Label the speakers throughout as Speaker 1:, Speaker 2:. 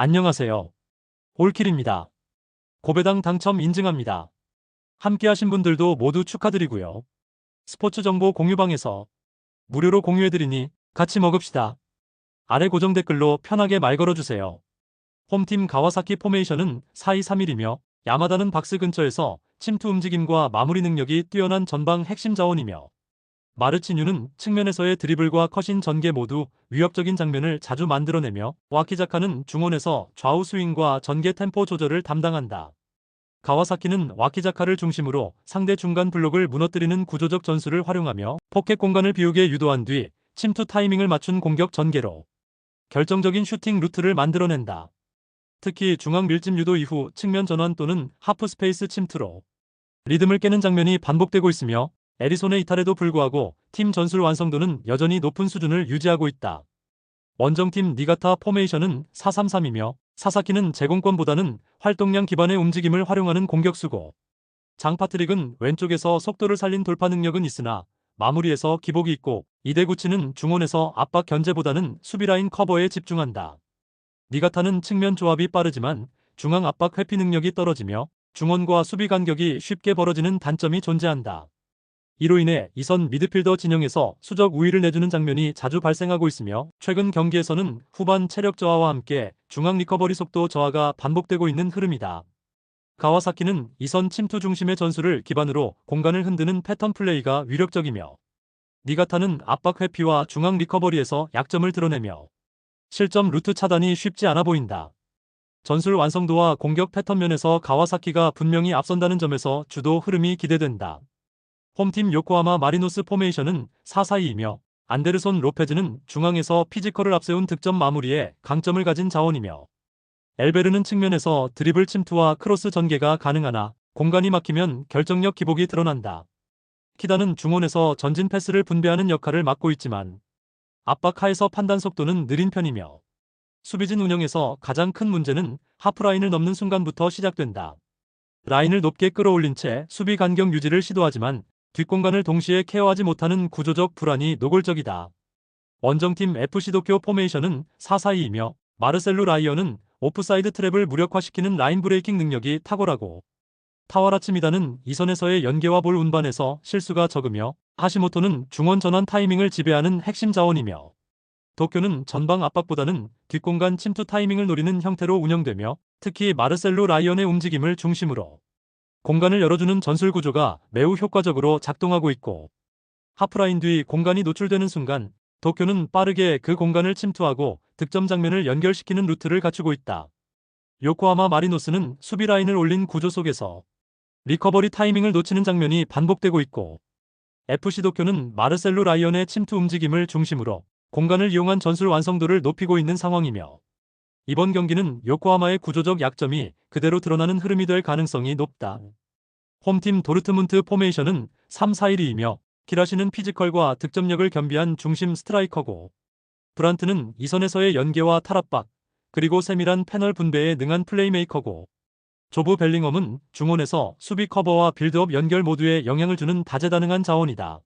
Speaker 1: 안녕하세요. 올킬입니다. 고배당 당첨 인증합니다. 함께하신 분들도 모두 축하드리고요. 스포츠 정보 공유방에서 무료로 공유해드리니 같이 먹읍시다. 아래 고정 댓글로 편하게 말 걸어주세요. 홈팀 가와사키 포메이션은 4-2-3-1이며 야마다는 박스 근처에서 침투 움직임과 마무리 능력이 뛰어난 전방 핵심 자원이며 마르치뉴는 측면에서의 드리블과 컷인 전개 모두 위협적인 장면을 자주 만들어내며 와키자카는 중원에서 좌우 스윙과 전개 템포 조절을 담당한다. 가와사키는 와키자카를 중심으로 상대 중간 블록을 무너뜨리는 구조적 전술을 활용하며 포켓 공간을 비우게 유도한 뒤 침투 타이밍을 맞춘 공격 전개로 결정적인 슈팅 루트를 만들어낸다. 특히 중앙 밀집 유도 이후 측면 전환 또는 하프 스페이스 침투로 리듬을 깨는 장면이 반복되고 있으며 에리손의 이탈에도 불구하고 팀 전술 완성도는 여전히 높은 수준을 유지하고 있다. 원정팀 니가타 포메이션은 4-3-3이며 사사키는 제공권보다는 활동량 기반의 움직임을 활용하는 공격수고 장파트릭은 왼쪽에서 속도를 살린 돌파 능력은 있으나 마무리에서 기복이 있고 이대구치는 중원에서 압박 견제보다는 수비라인 커버에 집중한다. 니가타는 측면 조합이 빠르지만 중앙 압박 회피 능력이 떨어지며 중원과 수비 간격이 쉽게 벌어지는 단점이 존재한다. 이로 인해 이선 미드필더 진영에서 수적 우위를 내주는 장면이 자주 발생하고 있으며 최근 경기에서는 후반 체력 저하와 함께 중앙 리커버리 속도 저하가 반복되고 있는 흐름이다. 가와사키는 이선 침투 중심의 전술을 기반으로 공간을 흔드는 패턴 플레이가 위력적이며 니가타는 압박 회피와 중앙 리커버리에서 약점을 드러내며 실점 루트 차단이 쉽지 않아 보인다. 전술 완성도와 공격 패턴 면에서 가와사키가 분명히 앞선다는 점에서 주도 흐름이 기대된다. 홈팀 요코하마 마리노스 포메이션은 4-4-2이며 안데르손 로페즈는 중앙에서 피지컬을 앞세운 득점 마무리에 강점을 가진 자원이며 엘베르는 측면에서 드리블 침투와 크로스 전개가 가능하나 공간이 막히면 결정력 기복이 드러난다. 키다는 중원에서 전진 패스를 분배하는 역할을 맡고 있지만 압박 하에서 판단 속도는 느린 편이며 수비진 운영에서 가장 큰 문제는 하프라인을 넘는 순간부터 시작된다. 라인을 높게 끌어올린 채 수비 간격 유지를 시도하지만 뒷공간을 동시에 케어하지 못하는 구조적 불안이 노골적이다. 원정팀 FC 도쿄 포메이션은 4-4-2이며 마르셀루 라이어는 오프사이드 트랩을 무력화시키는 라인 브레이킹 능력이 탁월하고 타와라치미다는 이선에서의 연계와 볼 운반에서 실수가 적으며 하시모토는 중원 전환 타이밍을 지배하는 핵심 자원이며 도쿄는 전방 압박보다는 뒷공간 침투 타이밍을 노리는 형태로 운영되며 특히 마르셀루 라이언의 움직임을 중심으로 공간을 열어주는 전술 구조가 매우 효과적으로 작동하고 있고 하프라인 뒤 공간이 노출되는 순간 도쿄는 빠르게 그 공간을 침투하고 득점 장면을 연결시키는 루트를 갖추고 있다. 요코하마 마리노스는 수비 라인을 올린 구조 속에서 리커버리 타이밍을 놓치는 장면이 반복되고 있고 FC 도쿄는 마르셀루 라이언의 침투 움직임을 중심으로 공간을 이용한 전술 완성도를 높이고 있는 상황이며 이번 경기는 요코하마의 구조적 약점이 그대로 드러나는 흐름이 될 가능성이 높다. 홈팀 도르트문트 포메이션은 3-4-1-2이며 키라시는 피지컬과 득점력을 겸비한 중심 스트라이커고 브란트는 이선에서의 연계와 탈압박 그리고 세밀한 패널 분배에 능한 플레이메이커고 조브 벨링엄은 중원에서 수비 커버와 빌드업 연결 모두에 영향을 주는 다재다능한 자원이다.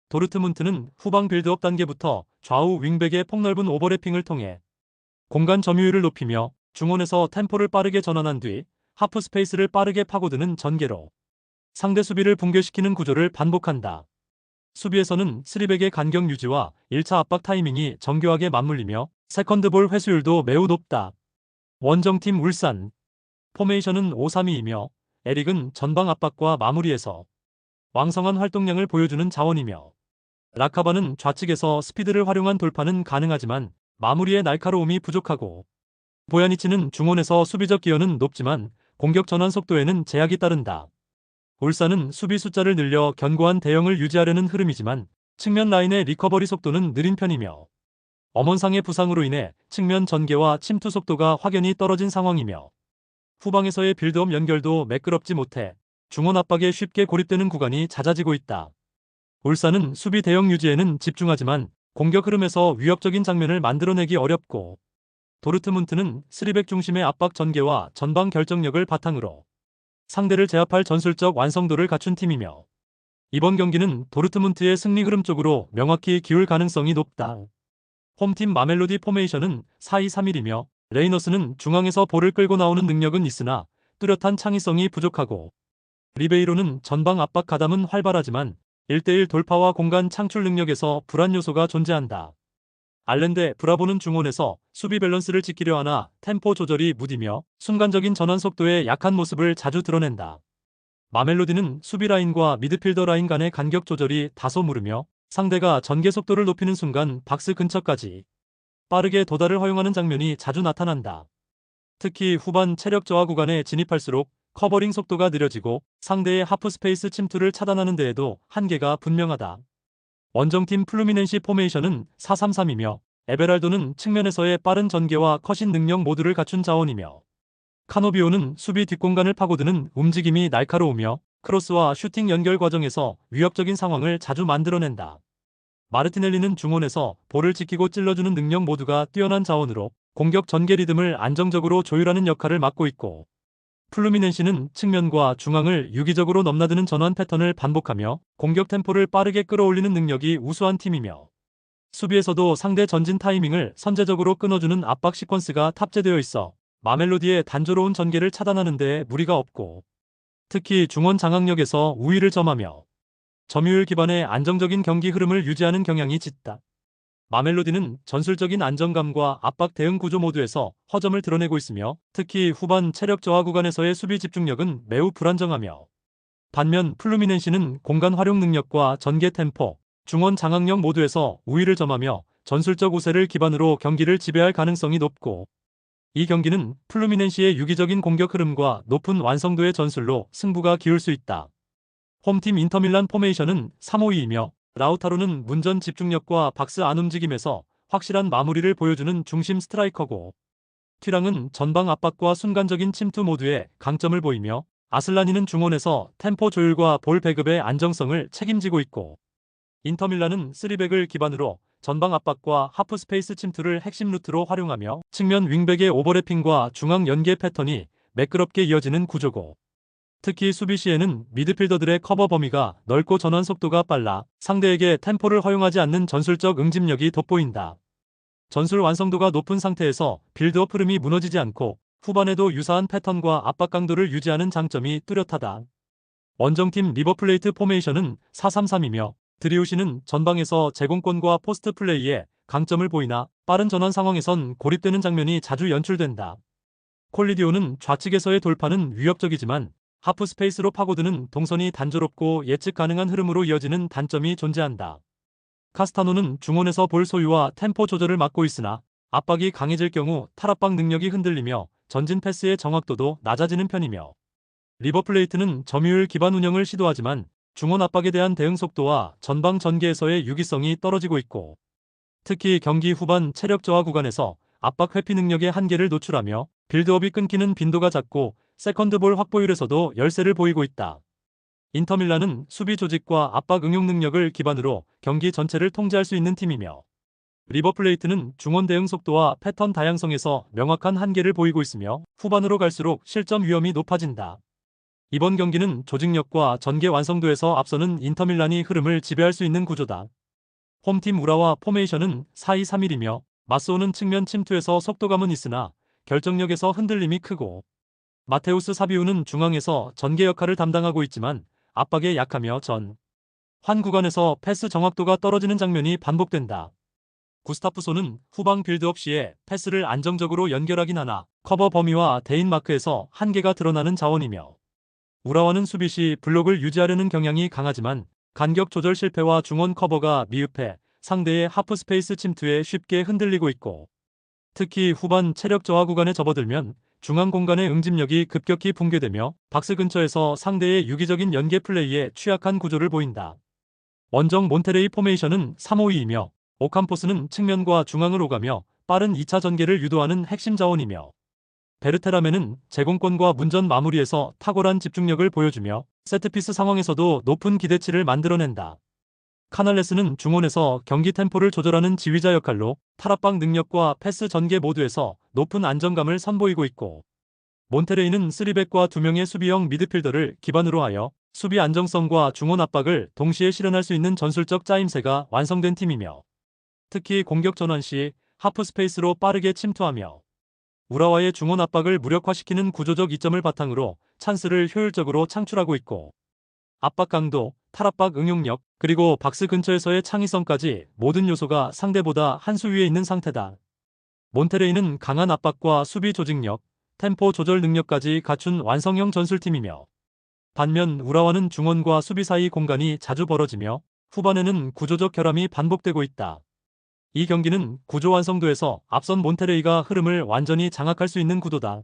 Speaker 1: 도르트문트는 후방 빌드업 단계부터 좌우 윙백의 폭넓은 오버래핑을 통해 공간 점유율을 높이며 중원에서 템포를 빠르게 전환한 뒤 하프 스페이스를 빠르게 파고드는 전개로 상대 수비를 붕괴시키는 구조를 반복한다. 수비에서는 3백의 간격 유지와 1차 압박 타이밍이 정교하게 맞물리며 세컨드볼 회수율도 매우 높다. 원정팀 울산 포메이션은 5-3-2이며 에릭은 전방 압박과 마무리에서 왕성한 활동량을 보여주는 자원이며 라카바는 좌측에서 스피드를 활용한 돌파는 가능하지만 마무리의 날카로움이 부족하고 보야니치는 중원에서 수비적 기여는 높지만 공격 전환 속도에는 제약이 따른다. 울산은 수비 숫자를 늘려 견고한 대형을 유지하려는 흐름이지만 측면 라인의 리커버리 속도는 느린 편이며 엄원상의 부상으로 인해 측면 전개와 침투 속도가 확연히 떨어진 상황이며 후방에서의 빌드업 연결도 매끄럽지 못해 중원 압박에 쉽게 고립되는 구간이 잦아지고 있다. 울산은 수비 대형 유지에는 집중하지만 공격 흐름에서 위협적인 장면을 만들어내기 어렵고 도르트문트는 3백 중심의 압박 전개와 전방 결정력을 바탕으로 상대를 제압할 전술적 완성도를 갖춘 팀이며 이번 경기는 도르트문트의 승리 흐름 쪽으로 명확히 기울 가능성이 높다. 홈팀 마멜로디 포메이션은 4-2-3-1이며 레이너스는 중앙에서 볼을 끌고 나오는 능력은 있으나 뚜렷한 창의성이 부족하고, 리베이로는 전방 압박 가담은 활발하지만 1대1 돌파와 공간 창출 능력에서 불안 요소가 존재한다. 알렌데 브라보는 중원에서 수비 밸런스를 지키려 하나 템포 조절이 무디며 순간적인 전환 속도에 약한 모습을 자주 드러낸다. 마멜로디는 수비 라인과 미드필더 라인 간의 간격 조절이 다소 무르며 상대가 전개 속도를 높이는 순간 박스 근처까지 빠르게 도달을 허용하는 장면이 자주 나타난다. 특히 후반 체력 저하 구간에 진입할수록 커버링 속도가 느려지고 상대의 하프 스페이스 침투를 차단하는 데에도 한계가 분명하다. 원정팀 플루미넨시 포메이션은 4-3-3이며 에베랄도는 측면에서의 빠른 전개와 컷인 능력 모두를 갖춘 자원이며, 카노비오는 수비 뒷공간을 파고드는 움직임이 날카로우며 크로스와 슈팅 연결 과정에서 위협적인 상황을 자주 만들어낸다. 마르티넬리는 중원에서 볼을 지키고 찔러주는 능력 모두가 뛰어난 자원으로 공격 전개 리듬을 안정적으로 조율하는 역할을 맡고 있고, 플루미넨시는 측면과 중앙을 유기적으로 넘나드는 전환 패턴을 반복하며 공격 템포를 빠르게 끌어올리는 능력이 우수한 팀이며, 수비에서도 상대 전진 타이밍을 선제적으로 끊어주는 압박 시퀀스가 탑재되어 있어 마멜로디의 단조로운 전개를 차단하는 데 무리가 없고, 특히 중원 장악력에서 우위를 점하며 점유율 기반의 안정적인 경기 흐름을 유지하는 경향이 짙다. 마멜로디는 전술적인 안정감과 압박 대응 구조 모두에서 허점을 드러내고 있으며 특히 후반 체력 저하 구간에서의 수비 집중력은 매우 불안정하며, 반면 플루미넨시는 공간 활용 능력과 전개 템포, 중원 장악력 모두에서 우위를 점하며 전술적 우세를 기반으로 경기를 지배할 가능성이 높고, 이 경기는 플루미넨시의 유기적인 공격 흐름과 높은 완성도의 전술로 승부가 기울 수 있다. 홈팀 인터밀란 포메이션은 3-5-2이며 라우타로는 문전 집중력과 박스 안 움직임에서 확실한 마무리를 보여주는 중심 스트라이커고, 튀랑은 전방 압박과 순간적인 침투 모두에 강점을 보이며 아슬라니는 중원에서 템포 조율과 볼 배급의 안정성을 책임지고 있고, 인터밀란은 3백을 기반으로 전방 압박과 하프 스페이스 침투를 핵심 루트로 활용하며 측면 윙백의 오버래핑과 중앙 연계 패턴이 매끄럽게 이어지는 구조고, 특히 수비 시에는 미드필더들의 커버 범위가 넓고 전환 속도가 빨라 상대에게 템포를 허용하지 않는 전술적 응집력이 돋보인다. 전술 완성도가 높은 상태에서 빌드업 흐름이 무너지지 않고 후반에도 유사한 패턴과 압박 강도를 유지하는 장점이 뚜렷하다. 원정팀 리버플레이트 포메이션은 4-3-3이며 드리우시는 전방에서 제공권과 포스트 플레이에 강점을 보이나 빠른 전환 상황에선 고립되는 장면이 자주 연출된다. 콜리디오는 좌측에서의 돌파는 위협적이지만 하프 스페이스로 파고드는 동선이 단조롭고 예측 가능한 흐름으로 이어지는 단점이 존재한다. 카스타노는 중원에서 볼 소유와 템포 조절을 맡고 있으나 압박이 강해질 경우 탈압박 능력이 흔들리며 전진 패스의 정확도도 낮아지는 편이며, 리버플레이트는 점유율 기반 운영을 시도하지만 중원 압박에 대한 대응 속도와 전방 전개에서의 유기성이 떨어지고 있고, 특히 경기 후반 체력 저하 구간에서 압박 회피 능력의 한계를 노출하며 빌드업이 끊기는 빈도가 작고 세컨드볼 확보율에서도 열세를 보이고 있다. 인터밀란은 수비 조직과 압박 응용 능력을 기반으로 경기 전체를 통제할 수 있는 팀이며, 리버플레이트는 중원 대응 속도와 패턴 다양성에서 명확한 한계를 보이고 있으며 후반으로 갈수록 실점 위험이 높아진다. 이번 경기는 조직력과 전개 완성도에서 앞서는 인터밀란이 흐름을 지배할 수 있는 구조다. 홈팀 우라와 포메이션은 4-2-3-1이며 맞서오는 측면 침투에서 속도감은 있으나 결정력에서 흔들림이 크고, 마테우스 사비우는 중앙에서 전개 역할을 담당하고 있지만 압박에 약하며 한 구간에서 패스 정확도가 떨어지는 장면이 반복된다. 구스타프소는 후방 빌드업 시에 패스를 안정적으로 연결하긴 하나 커버 범위와 대인 마크에서 한계가 드러나는 자원이며, 우라와는 수비 시 블록을 유지하려는 경향이 강하지만 간격 조절 실패와 중원 커버가 미흡해 상대의 하프 스페이스 침투에 쉽게 흔들리고 있고, 특히 후반 체력 저하 구간에 접어들면 중앙 공간의 응집력이 급격히 붕괴되며 박스 근처에서 상대의 유기적인 연계 플레이에 취약한 구조를 보인다. 원정 몬테레이 포메이션은 3-5-2이며 오캄포스는 측면과 중앙을 오가며 빠른 2차 전개를 유도하는 핵심 자원이며, 베르테라메는 제공권과 문전 마무리에서 탁월한 집중력을 보여주며 세트피스 상황에서도 높은 기대치를 만들어낸다. 카날레스는 중원에서 경기 템포를 조절하는 지휘자 역할로 탈압박 능력과 패스 전개 모두에서 높은 안정감을 선보이고 있고, 몬테레이는 3백과 2명의 수비형 미드필더를 기반으로 하여 수비 안정성과 중원 압박을 동시에 실현할 수 있는 전술적 짜임새가 완성된 팀이며, 특히 공격 전환 시 하프 스페이스로 빠르게 침투하며 우라와의 중원 압박을 무력화시키는 구조적 이점을 바탕으로 찬스를 효율적으로 창출하고 있고, 압박 강도, 탈압박 응용력, 그리고 박스 근처에서의 창의성까지 모든 요소가 상대보다 한 수 위에 있는 상태다. 몬테레이는 강한 압박과 수비 조직력, 템포 조절 능력까지 갖춘 완성형 전술팀이며, 반면 우라와는 중원과 수비 사이 공간이 자주 벌어지며 후반에는 구조적 결함이 반복되고 있다. 이 경기는 구조 완성도에서 앞선 몬테레이가 흐름을 완전히 장악할 수 있는 구도다.